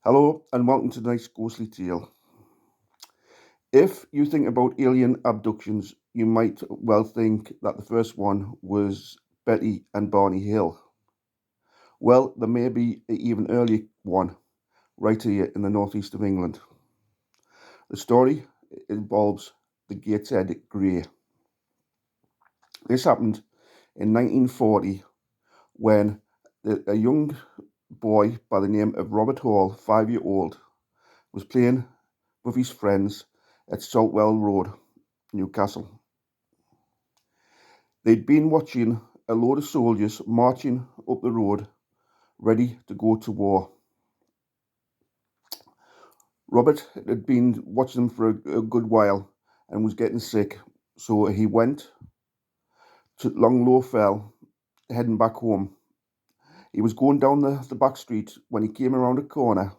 Hello and welcome to tonight's ghostly tale. If you think about alien abductions, you might well think that the first one was Betty and Barney Hill. Well, there may be an even earlier one right here in the northeast of England. The story involves the Gateshead Gray. This happened in 1940 when a young boy by the name of Robert Hall, 5 year old, was playing with his friends at Saltwell Road, Newcastle. They'd been watching a load of soldiers marching up the road, ready to go to war. Robert had been watching them for a good while and was getting sick, so he went to Longlow Fell, heading back home. He was going down the back street when he came around a corner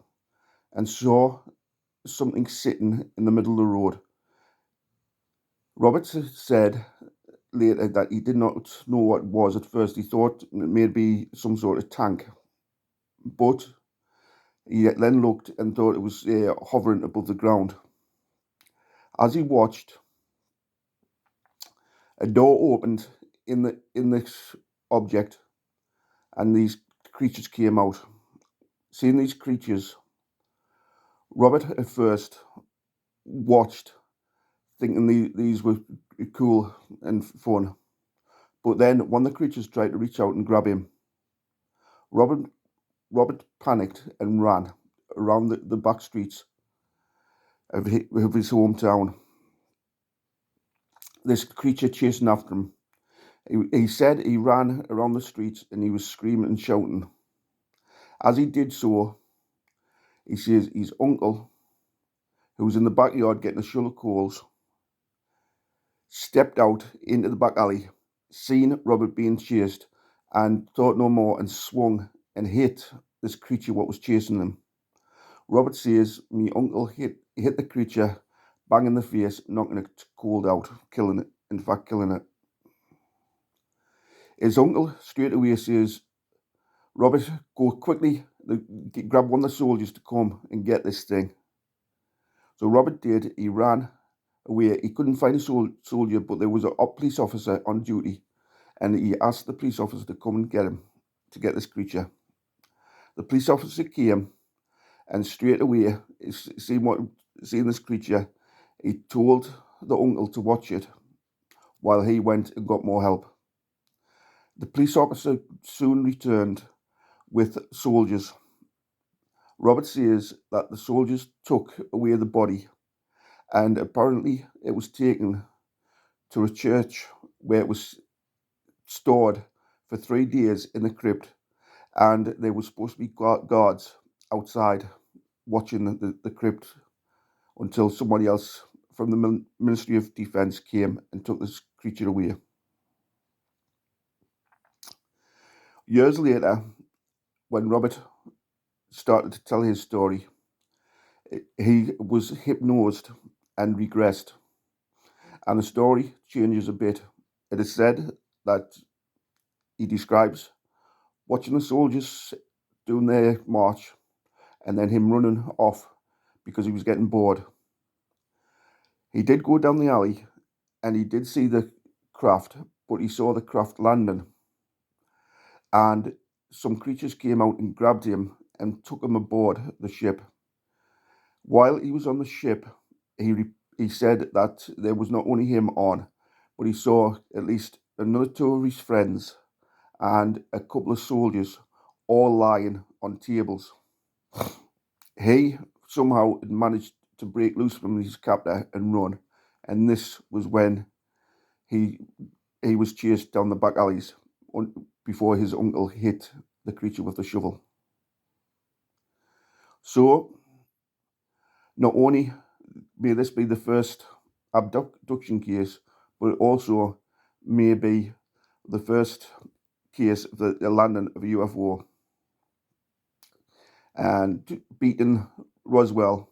and saw something sitting in the middle of the road. Robert said later that he did not know what it was at first. He thought it may be some sort of tank, but he then looked and thought it was hovering above the ground. As he watched, a door opened in this object, and these creatures came out. Seeing these creatures, Robert at first watched, thinking these were cool and fun. But then, when the creatures tried to reach out and grab him, Robert Robert panicked and ran around the back streets of his hometown. This creature chasing after him. He said he ran around the streets and he was screaming and shouting. As he did so, he says his uncle, who was in the backyard getting a shovel of coals, stepped out into the back alley, seen Robert being chased, and thought no more and swung and hit this creature what was chasing them. Robert says my uncle hit the creature bang in the face, knocking it cold out, killing it. His uncle straight away says, Robert, go quickly, grab one of the soldiers to come and get this thing. So Robert did. He ran away. He couldn't find a soldier, but there was a police officer on duty, and he asked the police officer to come and get him, to get this creature. The police officer came, and straight away, seeing this creature, he told the uncle to watch it while he went and got more help. The police officer soon returned with soldiers. Robert says that the soldiers took away the body, and apparently it was taken to a church where it was stored for 3 days in the crypt, and there was supposed to be guards outside watching the crypt until somebody else from the Ministry of Defence came and took this creature away. Years later, when Robert started to tell his story, he was hypnosed and regressed, and the story changes a bit. It is said that he describes watching the soldiers doing their march and then him running off because he was getting bored. He did go down the alley and he did see the craft, but he saw the craft landing, and some creatures came out and grabbed him and took him aboard the ship. While he was on the ship, he said that there was not only him on, but he saw at least another two of his friends and a couple of soldiers all lying on tables. He somehow had managed to break loose from his captor and run, and this was when he was chased down the back alleys before his uncle hit the creature with the shovel. So, not only may this be the first abduction case, but it also may be the first case of the landing of a UFO and beating Roswell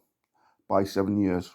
by 7 years.